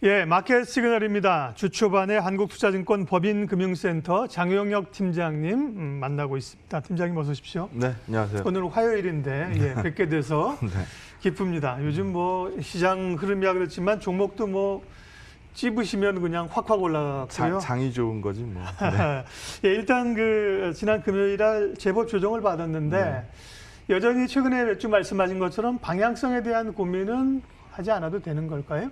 예, 마켓 시그널입니다. 주 초반에 한국투자증권 법인금융센터 장용혁 팀장님 만나고 있습니다. 팀장님 어서 오십시오. 네, 안녕하세요. 오늘 화요일인데 예, 뵙게 돼서 네. 기쁩니다. 요즘 뭐 시장 흐름이야 그렇지만 종목도 뭐 찝으시면 그냥 확확 올라갔고요. 장이 좋은 거지 뭐. 네. 예, 일단 그 지난 금요일날 제법 조정을 받았는데 여전히 최근에 몇 주 말씀하신 것처럼 방향성에 대한 고민은 하지 않아도 되는 걸까요?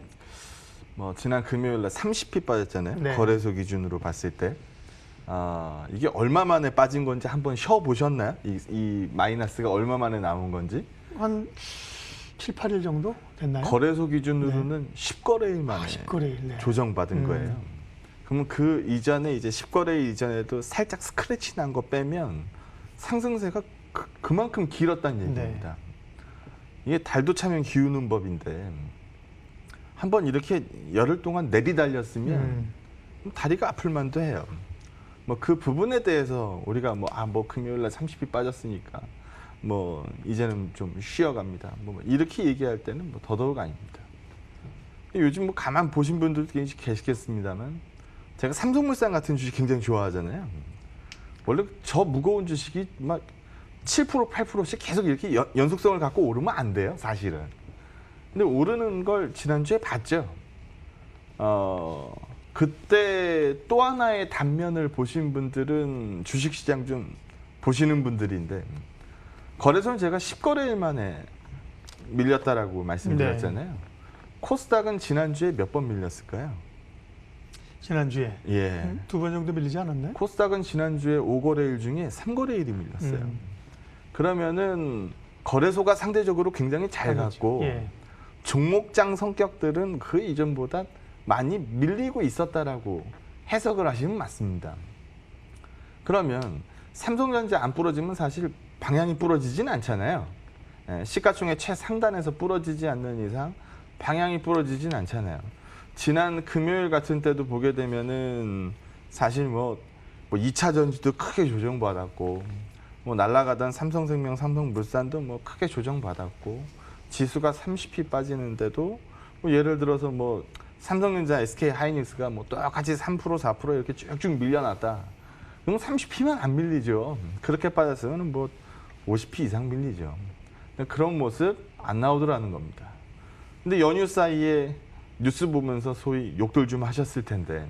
뭐 지난 금요일날 30피 빠졌잖아요. 네. 거래소 기준으로 봤을 때. 이게 얼마 만에 빠진 건지 한번 쉬어 보셨나요? 이 마이너스가 얼마 만에 나온 건지? 한 7, 8일 정도 됐나요? 거래소 기준으로는 10거래일 만에 10거래일, 네. 조정받은 거예요. 그러면 그 이전에 이제 10거래일 이전에도 살짝 스크래치 난 거 빼면 상승세가 그만큼 길었다는 얘기입니다. 이게 달도 차면 기우는 법인데 한번 이렇게 열흘 동안 내리달렸으면 다리가 아플 만도 해요. 뭐 그 부분에 대해서 우리가 뭐 금요일날 30이 빠졌으니까 뭐 이제는 좀 쉬어갑니다. 뭐 이렇게 얘기할 때는 뭐 더더욱 아닙니다. 요즘 뭐 가만 보신 분들도 계시겠습니다만 제가 삼성물산 같은 주식 굉장히 좋아하잖아요. 원래 저 무거운 주식이 막 7%, 8%씩 계속 이렇게 연속성을 갖고 오르면 안 돼요, 사실은. 근데 오르는 걸 지난주에 봤죠. 그때 또 하나의 단면을 보신 분들은 주식시장 좀 보시는 분들인데 거래소는 제가 10거래일 만에 밀렸다라고 말씀드렸잖아요. 코스닥은 지난주에 몇 번 밀렸을까요? 지난주에 예. 2번 정도 밀리지 않았나요? 코스닥은 지난주에 5거래일 중에 3거래일이 밀렸어요. 그러면은 거래소가 상대적으로 굉장히 잘 갔고 종목장 성격들은 그 이전보다 많이 밀리고 있었다라고 해석을 하시면 맞습니다. 그러면 삼성전자 안 부러지면 사실 방향이 부러지진 않잖아요. 시가총액 최상단에서 부러지지 않는 이상 방향이 부러지진 않잖아요. 지난 금요일 같은 때도 보게 되면은 사실 뭐 2차 전지도 크게 조정받았고 뭐 날아가던 삼성생명, 삼성물산도 뭐 크게 조정받았고 지수가 30피 빠지는데도 뭐 예를 들어서 뭐 삼성전자, SK하이닉스가 뭐 똑같이 3%, 4% 이렇게 쭉쭉 밀려났다. 그럼 30피만 안 밀리죠. 그렇게 빠졌으면 뭐 50피 이상 밀리죠. 그런 모습 안 나오더라는 겁니다. 근데 연휴 사이에 뉴스 보면서 소위 욕들 좀 하셨을 텐데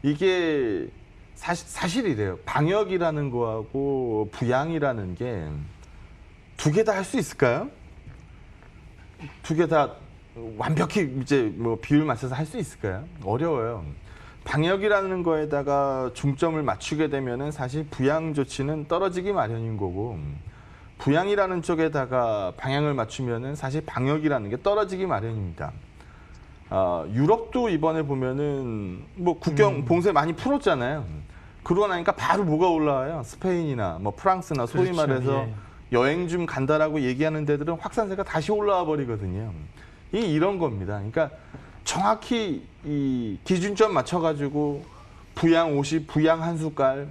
이게 사실 이래요. 방역이라는 거하고 부양이라는 게 두 개 다 할 수 있을까요? 두 개 다 완벽히 이제 뭐 비율 맞춰서 할 수 있을까요? 어려워요. 방역이라는 거에다가 중점을 맞추게 되면은 사실 부양 조치는 떨어지기 마련인 거고 부양이라는 쪽에다가 방향을 맞추면은 사실 방역이라는 게 떨어지기 마련입니다. 유럽도 이번에 보면은 뭐 국경 봉쇄 많이 풀었잖아요. 그러고 나니까 바로 뭐가 올라와요? 스페인이나 뭐 프랑스나 소위 그렇죠. 말해서 여행 좀 간다라고 얘기하는 데들은 확산세가 다시 올라와 버리거든요. 이런 겁니다. 그러니까 정확히 이 기준점 맞춰가지고 부양 50, 부양 한 숟갈,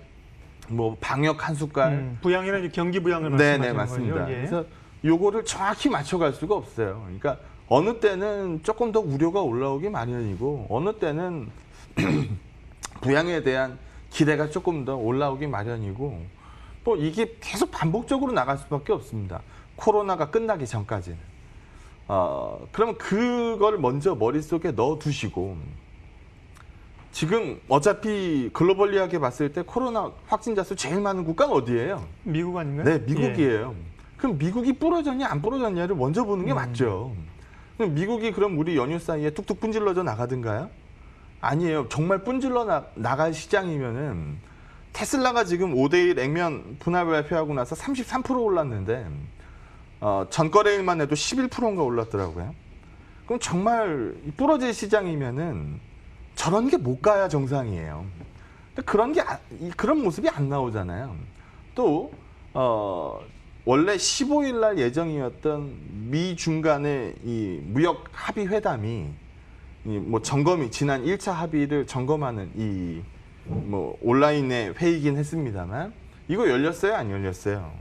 뭐 방역 한 숟갈. 부양이라는 경기 부양을 말씀하시는 네, 맞습니다. 거죠? 예. 그래서 요거를 정확히 맞춰갈 수가 없어요. 그러니까 어느 때는 조금 더 우려가 올라오기 마련이고 어느 때는 부양에 대한 기대가 조금 더 올라오기 마련이고 뭐 이게 계속 반복적으로 나갈 수밖에 없습니다. 코로나가 끝나기 전까지는. 그러면 그걸 먼저 머릿속에 넣어두시고 지금 어차피 글로벌리하게 봤을 때 코로나 확진자 수 제일 많은 국가는 어디예요? 미국 아닌가요? 네, 미국이에요. 그럼 미국이 부러졌냐 안 부러졌냐를 먼저 보는 게 맞죠. 그럼 미국이 그럼 우리 연휴 사이에 뚝뚝 분질러져 나가든가요? 아니에요. 정말 분질러 나갈 시장이면은 테슬라가 지금 5대1 액면 분할 발표하고 나서 33% 올랐는데 전거래일만 해도 11%인가 올랐더라고요. 그럼 정말 부러질 시장이면은 저런 게 못 가야 정상이에요. 근데 그런 모습이 안 나오잖아요. 또 원래 15일 날 예정이었던 미중 간의 이 무역 합의 회담이 뭐 점검이 지난 1차 합의를 점검하는 이 뭐 온라인의 회의긴 했습니다만 이거 열렸어요, 안 열렸어요?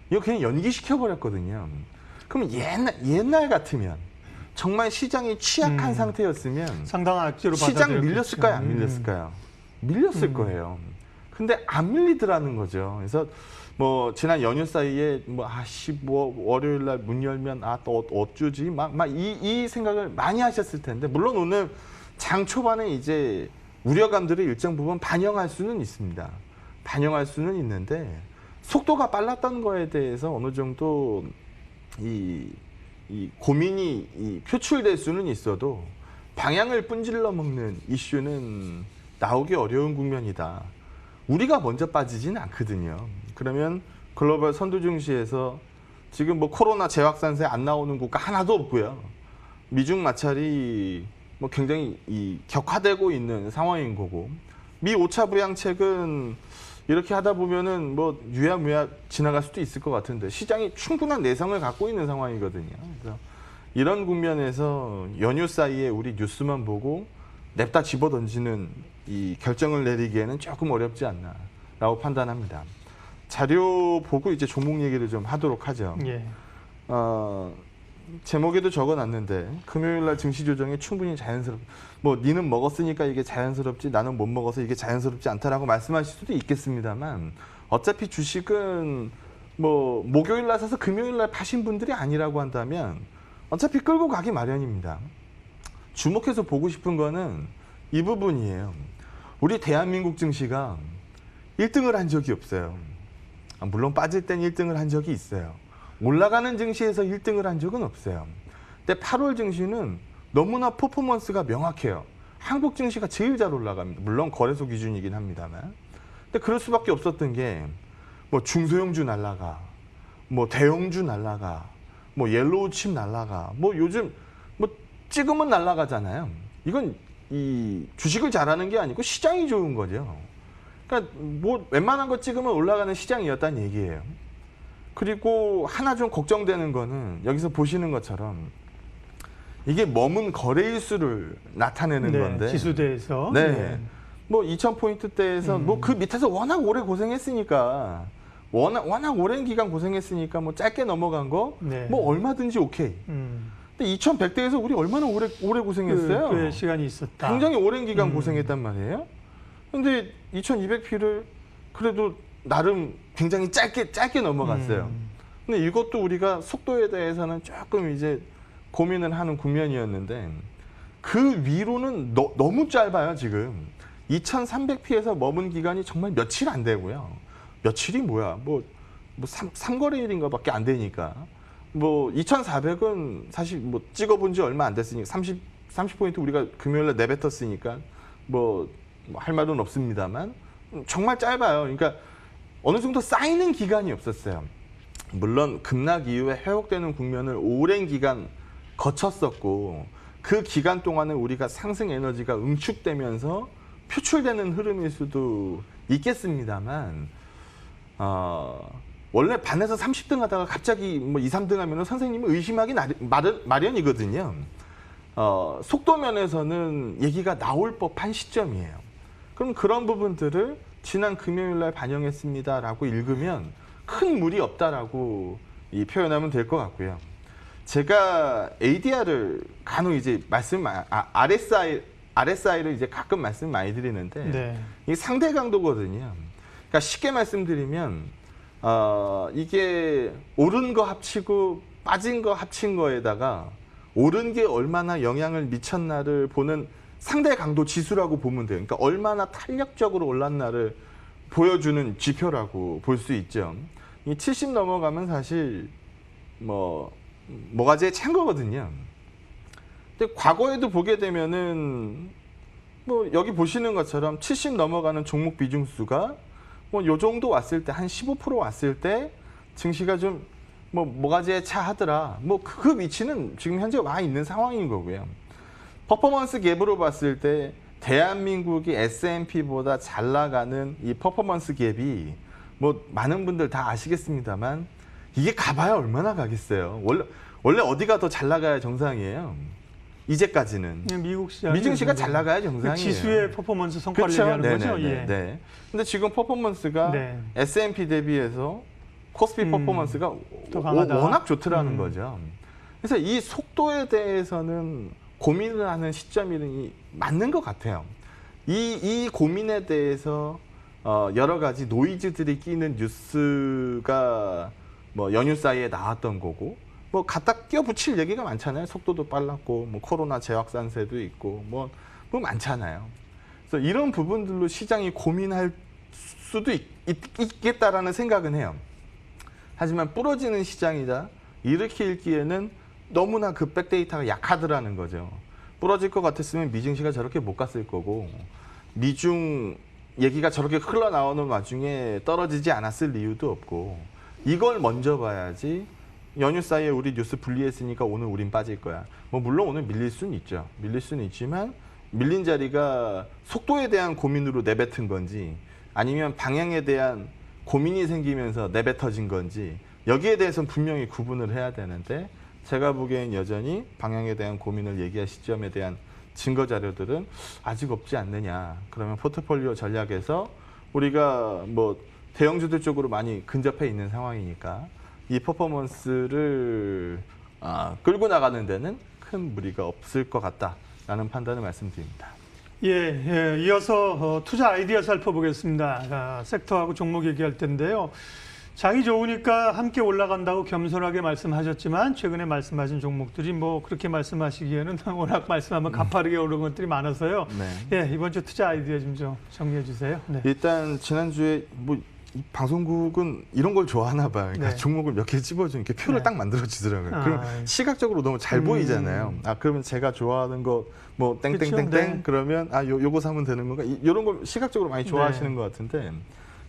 이거 그냥 연기시켜 버렸거든요. 그럼 옛날 같으면 정말 시장이 취약한 상태였으면 상당한 악재로 시장 받아들였겠죠. 밀렸을까요? 안 밀렸을까요? 밀렸을 거예요. 근데 안 밀리더라는 거죠. 그래서 뭐 지난 연휴 사이에 뭐 월요일 날 문 열면 또 어쩌지 막 이 생각을 많이 하셨을 텐데, 물론 오늘 장 초반에 이제 우려감들을 일정 부분 반영할 수는 있습니다. 반영할 수는 있는데 속도가 빨랐다는 거에 대해서 어느 정도 이 고민이 표출될 수는 있어도 방향을 분질러 먹는 이슈는 나오기 어려운 국면이다. 우리가 먼저 빠지지는 않거든요. 그러면 글로벌 선두 증시에서 지금 뭐 코로나 재확산세 안 나오는 국가 하나도 없고요. 미중 마찰이 뭐 굉장히 격화되고 있는 상황인 거고, 미 5차 부양책은 이렇게 하다 보면은 뭐 유야무야 지나갈 수도 있을 것 같은데 시장이 충분한 내성을 갖고 있는 상황이거든요. 그래서 이런 국면에서 연휴 사이에 우리 뉴스만 보고 냅다 집어던지는 이 결정을 내리기에는 조금 어렵지 않나라고 판단합니다. 자료 보고 이제 종목 얘기를 좀 하도록 하죠. 예. 제목에도 적어놨는데 금요일 날 증시 조정이 충분히 뭐 니는 먹었으니까 이게 자연스럽지 나는 못 먹어서 이게 자연스럽지 않다라고 말씀하실 수도 있겠습니다만, 어차피 주식은 뭐 목요일 날 사서 금요일 날 파신 분들이 아니라고 한다면 어차피 끌고 가기 마련입니다. 주목해서 보고 싶은 거는 이 부분이에요. 우리 대한민국 증시가 1등을 한 적이 없어요. 물론 빠질 땐 1등을 한 적이 있어요. 올라가는 증시에서 1등을 한 적은 없어요. 근데 8월 증시는 너무나 퍼포먼스가 명확해요. 한국 증시가 제일 잘 올라갑니다. 물론 거래소 기준이긴 합니다만. 근데 그럴 수밖에 없었던 게 뭐 중소형주 날라가, 뭐 대형주 날라가, 뭐 옐로우 칩 날라가, 뭐 요즘 뭐 찍으면 날라가잖아요. 이건 이 주식을 잘하는 게 아니고 시장이 좋은 거죠. 그러니까 뭐 웬만한 거 찍으면 올라가는 시장이었다는 얘기예요. 그리고 하나 좀 걱정되는 거는 여기서 보시는 것처럼 이게 머문 거래일수를 나타내는 건데, 지수대에서 뭐 2000포인트대에서 뭐 그 밑에서 워낙 오래 고생했으니까 워낙 오랜 기간 고생했으니까 뭐 짧게 넘어간 거 뭐 얼마든지 오케이. 근데 2100대에서 우리 얼마나 오래 고생했어요? 그 시간이 있었다. 굉장히 오랜 기간 고생했단 말이에요. 근데 2200P를 그래도 나름 굉장히 짧게 넘어갔어요. 근데 이것도 우리가 속도에 대해서는 조금 이제 고민을 하는 국면이었는데, 그 위로는 너무 짧아요, 지금. 2300P에서 머문 기간이 정말 며칠 안 되고요. 며칠이 뭐야? 뭐 3거래일인가 밖에 안 되니까. 뭐 2400은 사실 뭐 찍어본 지 얼마 안 됐으니까 30포인트 우리가 금요일에 내뱉었으니까 뭐 할 말은 없습니다만 정말 짧아요. 그러니까 어느 정도 쌓이는 기간이 없었어요. 물론 급락 이후에 회복되는 국면을 오랜 기간 거쳤었고, 그 기간 동안에 우리가 상승 에너지가 응축되면서 표출되는 흐름일 수도 있겠습니다만, 원래 반에서 30등 하다가 갑자기 뭐 2, 3등 하면 선생님은 의심하기 마련이거든요. 속도 면에서는 얘기가 나올 법한 시점이에요. 그럼 그런 부분들을 지난 금요일 날 반영했습니다라고 읽으면 큰 무리 없다라고 표현하면 될 것 같고요. 제가 ADR을 간혹 이제 RSI를 이제 가끔 말씀 많이 드리는데 이게 상대 강도거든요. 그러니까 쉽게 말씀드리면 이게 오른 거 합치고 빠진 거 합친 거에다가 오른 게 얼마나 영향을 미쳤나를 보는 상대 강도 지수라고 보면 돼요. 그러니까 얼마나 탄력적으로 올랐나를 보여주는 지표라고 볼 수 있죠. 이 70 넘어가면 사실 뭐가지에 찬 거거든요. 근데 과거에도 보게 되면은 뭐 여기 보시는 것처럼 70 넘어가는 종목 비중수가 뭐 요 정도 왔을 때 한 15% 왔을 때 증시가 좀 뭐가지에 차 하더라. 뭐 그 위치는 지금 현재 와 있는 상황인 거고요. 퍼포먼스 갭으로 봤을 때 대한민국이 S&P보다 잘 나가는 이 퍼포먼스 갭이 뭐 많은 분들 다 아시겠습니다만 이게 가봐야 얼마나 가겠어요. 원래 어디가 더 잘 나가야 정상이에요. 이제까지는 미국 시장 미증시가 잘 나가야 정상이에요. 그 지수의 퍼포먼스 성과를 그렇죠? 얘기하는 거죠. 네. 근데 지금 퍼포먼스가 S&P 대비해서 코스피 퍼포먼스가 더 강하다. 워낙 좋더라는 거죠. 그래서 이 속도에 대해서는 고민을 하는 시점이 맞는 것 같아요. 이 고민에 대해서 여러 가지 노이즈들이 끼는 뉴스가 뭐 연휴 사이에 나왔던 거고, 뭐 갖다 껴붙일 얘기가 많잖아요. 속도도 빨랐고, 뭐 코로나 재확산세도 있고, 뭐 많잖아요. 그래서 이런 부분들로 시장이 고민할 수도 있겠다라는 생각은 해요. 하지만 부러지는 시장이다 이렇게 읽기에는 너무나 그 백데이터가 약하더라는 거죠. 부러질 것 같았으면 미증시가 저렇게 못 갔을 거고, 미중 얘기가 저렇게 흘러나오는 와중에 떨어지지 않았을 이유도 없고, 이걸 먼저 봐야지 연휴 사이에 우리 뉴스 분리했으니까 오늘 우린 빠질 거야. 뭐 물론 오늘 밀릴 수는 있죠. 밀릴 수는 있지만 밀린 자리가 속도에 대한 고민으로 내뱉은 건지 아니면 방향에 대한 고민이 생기면서 내뱉어진 건지 여기에 대해서는 분명히 구분을 해야 되는데, 제가 보기엔 여전히 방향에 대한 고민을 얘기할 시점에 대한 증거 자료들은 아직 없지 않느냐. 그러면 포트폴리오 전략에서 우리가 뭐 대형주들 쪽으로 많이 근접해 있는 상황이니까 이 퍼포먼스를 끌고 나가는 데는 큰 무리가 없을 것 같다라는 판단을 말씀드립니다. 예, 이어서 투자 아이디어 살펴보겠습니다. 섹터하고 종목 얘기할 텐데요. 장이 좋으니까 함께 올라간다고 겸손하게 말씀하셨지만 최근에 말씀하신 종목들이 뭐 그렇게 말씀하시기에는 워낙 말씀하면 가파르게 오른 것들이 많아서요. 네. 예, 이번 주 투자 아이디어 좀 정리해 주세요. 네. 일단 지난주에 뭐 이 방송국은 이런 걸 좋아하나 봐요. 그러니까 네. 종목을 종목을 몇 개 찝어주는 게 표를 네. 딱 만들어 주더라고요. 아, 그럼 시각적으로 너무 잘 보이잖아요. 그러면 제가 좋아하는 거 뭐 땡땡땡땡 그쵸? 네. 그러면 요거 사면 되는 건가? 이런 걸 시각적으로 많이 좋아하시는 것 같은데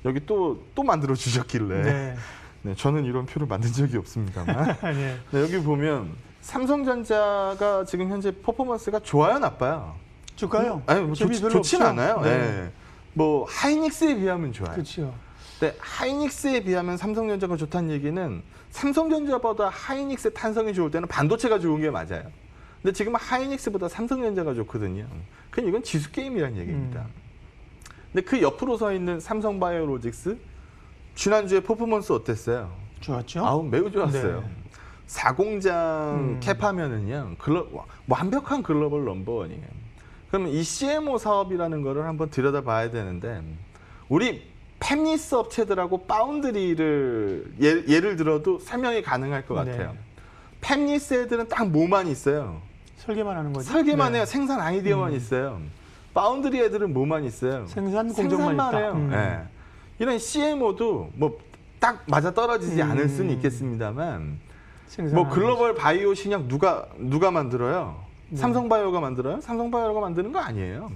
여기 또 만들어 주셨길래 네. 네, 저는 이런 표를 만든 적이 없습니다만 네. 네, 여기 보면 삼성전자가 지금 현재 퍼포먼스가 좋아요, 나빠요? 주가요? 아니 뭐 좋진 않아요. 네. 네. 뭐 하이닉스에 비하면 좋아요. 그렇죠. 근데 하이닉스에 비하면 삼성전자가 좋다는 얘기는 삼성전자보다 하이닉스 탄성이 좋을 때는 반도체가 좋은 게 맞아요. 근데 지금 하이닉스보다 삼성전자가 좋거든요. 그럼 이건 지수 게임이라는 얘기입니다. 근데 그 옆으로 서 있는 삼성바이오로직스 지난주에 퍼포먼스 어땠어요? 좋았죠? 매우 좋았어요. 네. 4공장 캡하면은요 완벽한 글로벌 넘버원이에요. 그러면 이 CMO 사업이라는 거를 한번 들여다봐야 되는데, 우리 팹리스 업체들하고 파운드리를 예를 들어도 설명이 가능할 것 같아요. 네. 팹리스 애들은 딱 뭐만 있어요? 설계만 하는 거죠. 설계만 네. 해요. 생산 아이디어만 있어요. 파운드리 애들은 뭐만 있어요? 생산 공정만 있다. 해요. 네. 이런 CMO도 뭐 딱 맞아 떨어지지 않을 수는 있겠습니다만, 뭐 글로벌 바이오 신약 누가 만들어요? 네. 삼성바이오가 만들어요? 삼성바이오가 만드는 거 아니에요.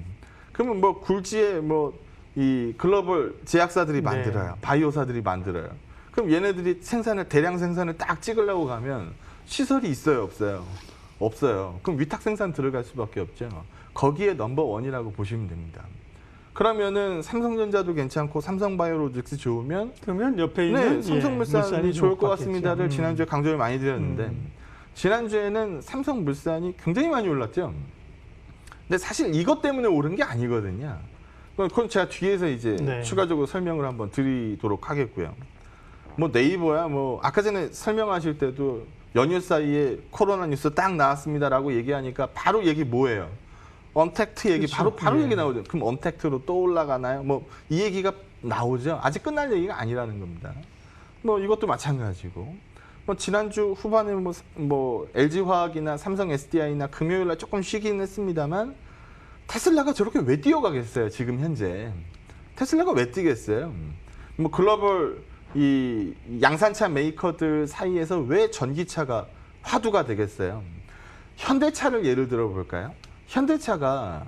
그러면 뭐 굴지에 뭐 이 글로벌 제약사들이 만들어요. 네. 바이오사들이 만들어요. 그럼 얘네들이 대량 생산을 딱 찍으려고 가면 시설이 있어요, 없어요? 없어요. 그럼 위탁 생산 들어갈 수밖에 없죠. 거기에 넘버원이라고 보시면 됩니다. 그러면은 삼성전자도 괜찮고 삼성바이오로직스 좋으면, 그러면 옆에 있는 삼성물산이 좋을 것 같겠죠. 같습니다를 지난주에 강조를 많이 드렸는데, 지난주에는 삼성물산이 굉장히 많이 올랐죠. 근데 사실 이것 때문에 오른 게 아니거든요. 그건 제가 뒤에서 이제 네. 추가적으로 설명을 한번 드리도록 하겠고요. 뭐 네이버야 뭐 아까 전에 설명하실 때도 연휴 사이에 코로나 뉴스 딱 나왔습니다라고 얘기하니까 바로 얘기 뭐예요? 언택트 얘기 그렇죠. 바로 네. 얘기 나오죠. 그럼 언택트로 또 올라가나요? 뭐 이 얘기가 나오죠. 아직 끝날 얘기가 아니라는 겁니다. 뭐 이것도 마찬가지고. 뭐 지난주 후반에 뭐 LG화학이나 삼성 SDI나 금요일 날 조금 쉬긴 했습니다만, 테슬라가 저렇게 왜 뛰어가겠어요? 지금 현재 테슬라가 왜 뛰겠어요? 뭐 글로벌 이 양산차 메이커들 사이에서 왜 전기차가 화두가 되겠어요? 현대차를 예를 들어 볼까요? 현대차가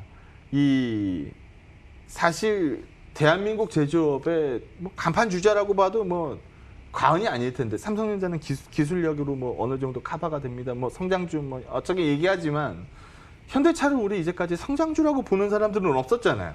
사실 대한민국 제조업의 뭐 간판 주자라고 봐도 뭐 과언이 아닐 텐데, 삼성전자는 기술력으로 뭐 어느 정도 커버가 됩니다. 뭐 성장주 뭐 어쩌게 얘기하지만, 현대차를 우리 이제까지 성장주라고 보는 사람들은 없었잖아요.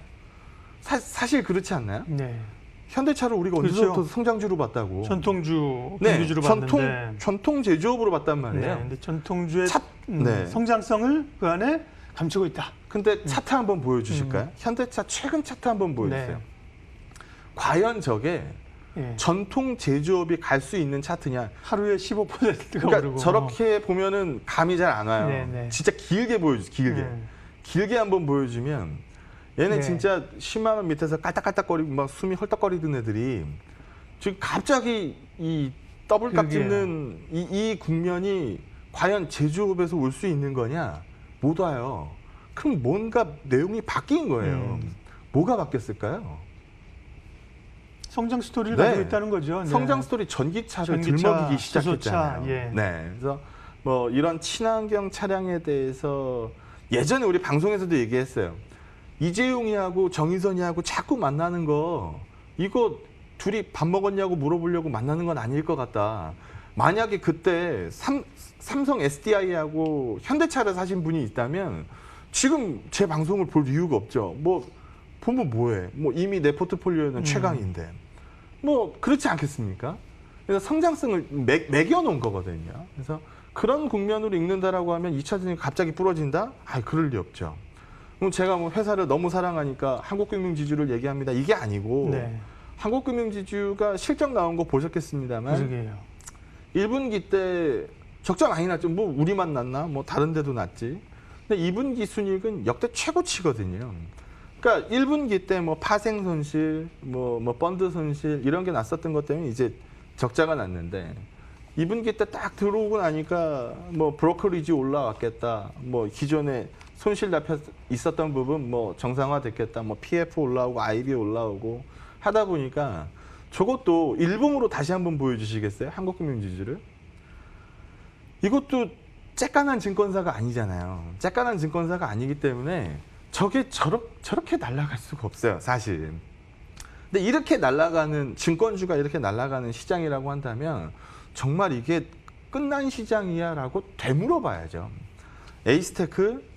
사실 그렇지 않나요? 네. 현대차를 우리가 그렇죠. 언제부터 성장주로 봤다고? 전통주, 네, 경주주로 봤는데. 전통 제조업으로 봤단 말이에요. 네, 근데 전통주의 네. 성장성을 그 안에 감추고 있다. 근데 차트 한번 보여주실까요? 현대차 최근 차트 한번 보여주세요. 네. 과연 저게 예. 전통 제조업이 갈 수 있는 차트냐. 하루에 15%가 그러니까 오르고. 저렇게 보면은 감이 잘 안 와요. 네네. 진짜 길게 보여주, 길게. 길게 한번 보여주면 얘는 네. 진짜 10만 원 밑에서 깔딱깔딱거리고 막 숨이 헐떡거리던 애들이 지금 갑자기 이 더블값 찍는 이 국면이 과연 제조업에서 올 수 있는 거냐? 못 와요. 그럼 뭔가 내용이 바뀐 거예요. 뭐가 바뀌었을까요? 성장 스토리를 네. 가지고 있다는 거죠. 네. 성장 스토리 전기차를 전기차, 들먹이기 수소차, 시작했잖아요. 예. 네, 그래서 뭐 이런 친환경 차량에 대해서 예전에 우리 방송에서도 얘기했어요. 이재용이하고 정의선이하고 자꾸 만나는 거 이거 둘이 밥 먹었냐고 물어보려고 만나는 건 아닐 것 같다. 만약에 그때 삼성 SDI하고 현대차를 사신 분이 있다면 지금 제 방송을 볼 이유가 없죠. 뭐 보면 뭐해? 뭐 이미 내 포트폴리오는 최강인데. 뭐 그렇지 않겠습니까? 그래서 성장성을 매겨놓은 거거든요. 그래서 그런 국면으로 읽는다라고 하면 2차 전쟁이 갑자기 부러진다? 아, 그럴 리 없죠. 그럼 제가 뭐 회사를 너무 사랑하니까 한국금융지주를 얘기합니다. 이게 아니고 네. 한국금융지주가 실적 나온 거 보셨겠습니다만 그러게요. 1분기 때 적자 많이 났죠. 뭐 우리만 났나? 뭐 다른 데도 났지. 근데 2분기 순이익은 역대 최고치거든요. 그러니까 1분기 때 뭐 파생 손실, 뭐 펀드 손실 이런 게 났었던 것 때문에 이제 적자가 났는데 2분기 때 딱 들어오고 나니까 뭐 브로커리지 올라왔겠다. 뭐 기존에 손실 잡혀 있었던 부분 뭐 정상화됐겠다. 뭐 PF 올라오고 IB 올라오고 하다 보니까 저것도 일봉으로 다시 한번 보여주시겠어요? 한국금융지주를? 이것도 쬐깐한 증권사가 아니잖아요. 쬐깐한 증권사가 아니기 때문에 저게 저렇게 날아갈 수가 없어요, 사실. 근데 이렇게 날아가는 증권주가 이렇게 날아가는 시장이라고 한다면 정말 이게 끝난 시장이야라고 되물어봐야죠. 에이스테크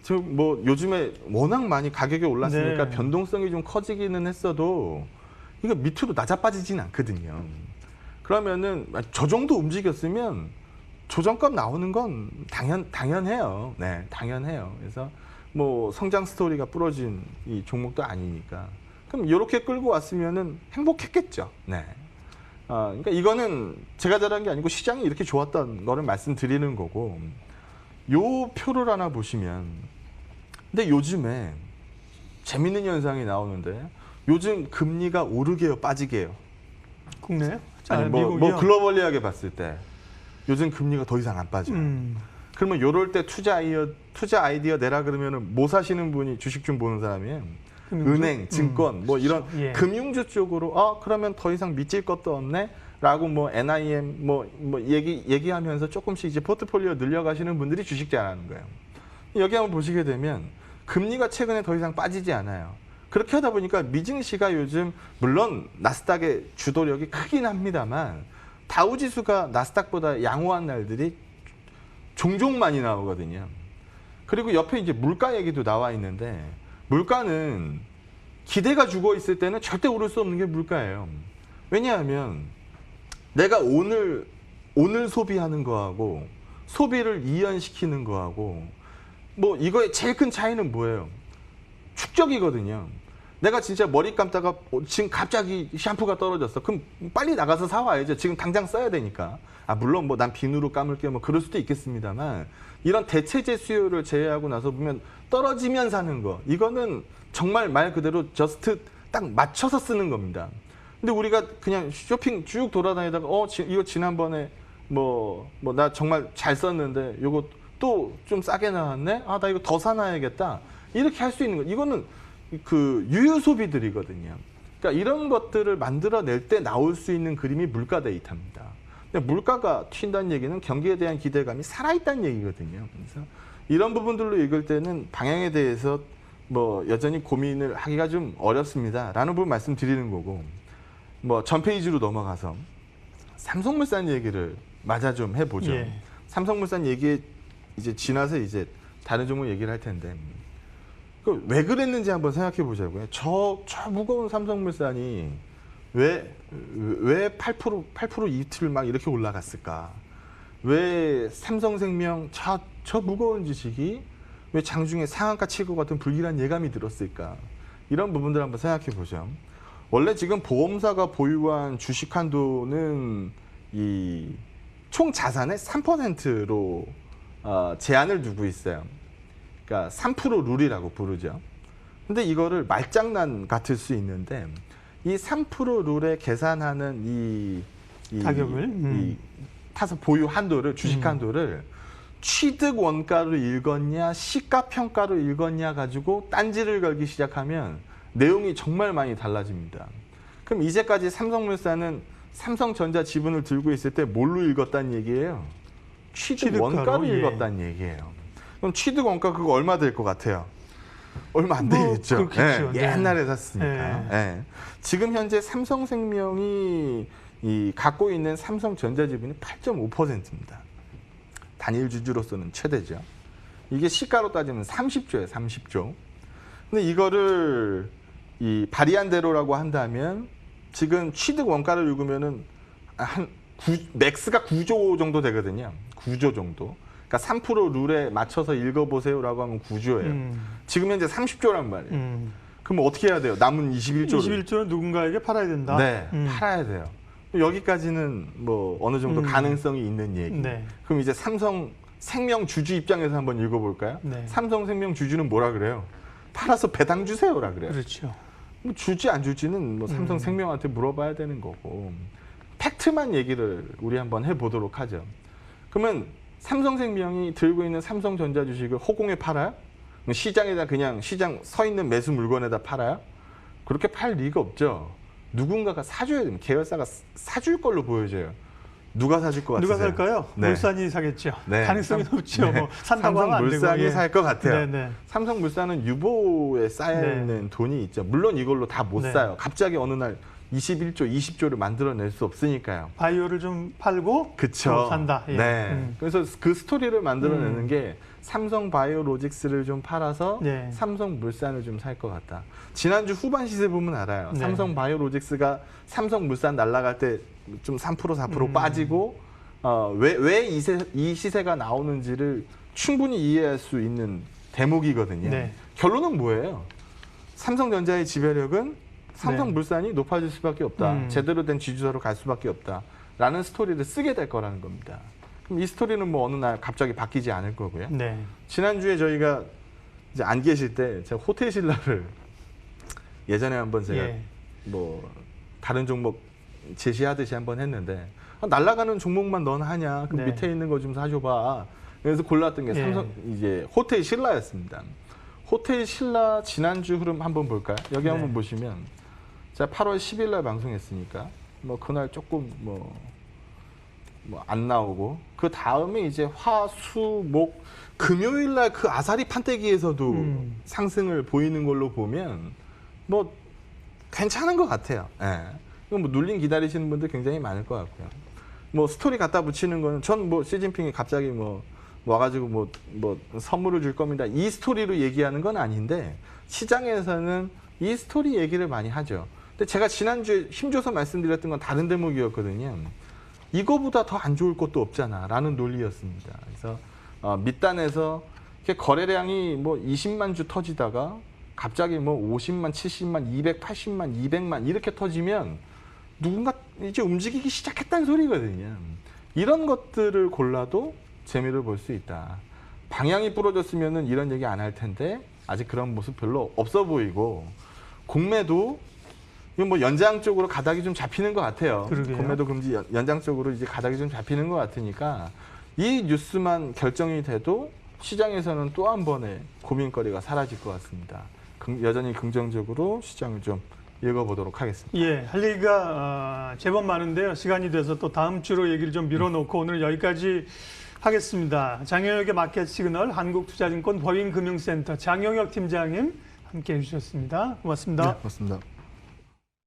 지금 뭐 요즘에 워낙 많이 가격이 올랐으니까 네. 변동성이 좀 커지기는 했어도 이거 밑으로 낮아빠지진 않거든요. 그러면은 저 정도 움직였으면 조정값 나오는 건 당연해요. 네, 당연해요. 그래서 뭐 성장 스토리가 부러진 이 종목도 아니니까. 그럼 이렇게 끌고 왔으면은 행복했겠죠. 네. 그러니까 이거는 제가 잘한 게 아니고 시장이 이렇게 좋았던 거를 말씀드리는 거고. 요 표를 하나 보시면, 근데 요즘에 재밌는 현상이 나오는데 요즘 금리가 오르게요, 빠지게요? 국내요? 아니 뭐 글로벌리하게 봤을 때 요즘 금리가 더 이상 안 빠져요. 그러면 요럴 때 투자 아이디어 내라 그러면은 뭐 사시는 분이 주식 좀 보는 사람이에요. 금융주? 은행, 증권, 뭐 이런 예. 금융주 쪽으로 그러면 더 이상 믿질 것도 없네라고 뭐 NIM 뭐 얘기하면서 조금씩 이제 포트폴리오 늘려가시는 분들이 주식 잘하는 거예요. 여기 한번 보시게 되면 금리가 최근에 더 이상 빠지지 않아요. 그렇게 하다 보니까 미증시가 요즘 물론 나스닥의 주도력이 크긴 합니다만 다우지수가 나스닥보다 양호한 날들이 종종 많이 나오거든요. 그리고 옆에 이제 물가 얘기도 나와 있는데 물가는 기대가 죽어 있을 때는 절대 오를 수 없는 게 물가예요. 왜냐하면 내가 오늘 소비하는 거하고 소비를 이연시키는 거하고 뭐 이거의 제일 큰 차이는 뭐예요? 축적이거든요. 내가 진짜 머리 감다가 지금 갑자기 샴푸가 떨어졌어. 그럼 빨리 나가서 사와야죠. 지금 당장 써야 되니까. 물론 뭐 난 비누로 감을게요. 뭐 그럴 수도 있겠습니다만 이런 대체재 수요를 제외하고 나서 보면 떨어지면 사는 거. 이거는 정말 말 그대로 저스트 딱 맞춰서 쓰는 겁니다. 근데 우리가 그냥 쇼핑 쭉 돌아다니다가 이거 지난번에 뭐 나 정말 잘 썼는데 이거 또 좀 싸게 나왔네. 나 이거 더 사놔야겠다. 이렇게 할 수 있는 거. 이거는 그 유효 소비들이거든요. 그러니까 이런 것들을 만들어낼 때 나올 수 있는 그림이 물가 데이터입니다. 근데 물가가 튄다는 얘기는 경기에 대한 기대감이 살아있다는 얘기거든요. 그래서 이런 부분들로 읽을 때는 방향에 대해서 뭐 여전히 고민을 하기가 좀 어렵습니다라는 부분 말씀드리는 거고, 뭐 전 페이지로 넘어가서 삼성물산 얘기를 마저 좀 해보죠. 예. 삼성물산 얘기에 이제 지나서 이제 다른 종목 얘기를 할 텐데. 왜 그랬는지 한번 생각해 보자고요. 저 무거운 삼성물산이 왜 8% 이틀 막 이렇게 올라갔을까? 왜 삼성생명 저 무거운 주식이 왜 장중에 상한가 칠 것 같은 불길한 예감이 들었을까? 이런 부분들 한번 생각해 보죠. 원래 지금 보험사가 보유한 주식 한도는 이 총 자산의 3%로 제한을 두고 있어요. 그러니까 3% 룰이라고 부르죠. 근데 이거를 말장난 같을 수 있는데 이 3% 룰에 계산하는 이 가격을 이 타서 보유 한도를 주식 한도를 취득 원가로 읽었냐 시가 평가로 읽었냐 가지고 딴지를 걸기 시작하면 내용이 정말 많이 달라집니다. 그럼 이제까지 삼성물산은 삼성전자 지분을 들고 있을 때 뭘로 읽었다는 얘기예요? 취득 원가로 읽었다는 얘기예요. 그럼 취득 원가 그거 얼마 될 것 같아요? 얼마 안 되겠죠. 그렇겠죠. 네, 옛날에 샀으니까. 네. 네. 지금 현재 삼성생명이 갖고 있는 삼성전자 지분이 8.5%입니다. 단일 주주로서는 최대죠. 이게 시가로 따지면 30조예요, 30조. 근데 이거를 발의한 대로라고 한다면 지금 취득 원가를 읽으면은 맥스가 9조 정도 되거든요. 9조 정도. 그러니까 3% 룰에 맞춰서 읽어보세요라고 하면 9조예요. 지금 현재 30조란 말이에요. 그럼 어떻게 해야 돼요? 남은 21조를. 21조는 누군가에게 팔아야 된다. 네, 팔아야 돼요. 여기까지는 뭐 어느 정도 가능성이 있는 얘기. 네. 그럼 이제 삼성생명 주주 입장에서 한번 읽어볼까요? 네. 삼성생명 주주는 뭐라 그래요? 팔아서 배당 주세요라 그래요. 그렇죠. 뭐 줄지 안 줄지는 뭐 삼성생명한테 물어봐야 되는 거고 팩트만 얘기를 우리 한번 해보도록 하죠. 그러면 삼성생명이 들고 있는 삼성전자 주식을 호공에 팔아요? 시장에다 그냥 시장 서 있는 매수 물건에다 팔아요? 그렇게 팔 리가 없죠. 누군가가 사줘야 됩니다. 계열사가 사줄 걸로 보여져요. 누가 사줄 것 같으세요? 누가 살까요? 네. 물산이 사겠죠. 네. 가능성이 높죠. 네. 뭐 산다고 하면 안 되고. 삼성물산이 살 것 같아요. 네, 네. 삼성물산은 유보에 쌓여있는 돈이 있죠. 물론 이걸로 다 못 네. 사요. 갑자기 어느 날 21조, 20조를 만들어낼 수 없으니까요. 바이오를 좀 팔고 그쵸. 또 산다. 예. 네. 그래서 그 스토리를 만들어내는 게 삼성바이오로직스를 좀 팔아서 네. 삼성물산을 좀 살 것 같다. 지난주 후반 시세 보면 알아요. 네. 삼성바이오로직스가 삼성물산 날아갈 때 좀 3%, 4% 빠지고 왜 이 시세가 나오는지를 충분히 이해할 수 있는 대목이거든요. 네. 결론은 뭐예요? 삼성전자의 지배력은 삼성물산이 높아질 수밖에 없다. 제대로 된 지주사로 갈 수밖에 없다. 라는 스토리를 쓰게 될 거라는 겁니다. 그럼 이 스토리는 뭐 어느 날 갑자기 바뀌지 않을 거고요. 네. 지난주에 저희가 이제 안 계실 때 제가 호텔 신라를 예전에 한번 제가 예. 뭐 다른 종목 제시하듯이 한번 했는데 날아가는 종목만 넌 하냐? 그 네. 밑에 있는 거 좀 사줘봐. 그래서 골랐던 게 예. 삼성 이제 호텔 신라였습니다. 호텔 신라 지난주 흐름 한번 볼까요? 여기 네. 한번 보시면 제가 8월 10일 날 방송했으니까 뭐 그날 조금 뭐 안 나오고 그 다음에 이제 화, 수, 목 금요일 날 그 아사리 판때기에서도 상승을 보이는 걸로 보면 뭐 괜찮은 것 같아요. 예. 이거 뭐 눌림 기다리시는 분들 굉장히 많을 것 같고요. 뭐 스토리 갖다 붙이는 거는 전 뭐 시진핑이 갑자기 뭐 와가지고 뭐 선물을 줄 겁니다. 이 스토리로 얘기하는 건 아닌데 시장에서는 이 스토리 얘기를 많이 하죠. 근데 제가 지난주에 힘줘서 말씀드렸던 건 다른 대목이었거든요. 이거보다 더 안 좋을 것도 없잖아 라는 논리였습니다. 그래서 밑단에서 이렇게 거래량이 뭐 20만 주 터지다가 갑자기 뭐 50만, 70만, 280만, 200만 이렇게 터지면 누군가 이제 움직이기 시작했다는 소리거든요. 이런 것들을 골라도 재미를 볼 수 있다. 방향이 부러졌으면 이런 얘기 안 할 텐데 아직 그런 모습 별로 없어 보이고 공매도 이건 뭐 연장 쪽으로 가닥이 좀 잡히는 것 같아요. 그러게요. 공매도 금지 연장 쪽으로 이제 가닥이 좀 잡히는 것 같으니까 이 뉴스만 결정이 돼도 시장에서는 또 한 번의 고민거리가 사라질 것 같습니다. 여전히 긍정적으로 시장을 좀 읽어보도록 하겠습니다. 예, 할 얘기가 제법 많은데요. 시간이 돼서 또 다음 주로 얘기를 좀 밀어놓고 오늘 여기까지 하겠습니다. 장영혁의 마켓 시그널 한국투자증권 법인금융센터 장영혁 팀장님 함께해 주셨습니다. 고맙습니다. 네, 고맙습니다.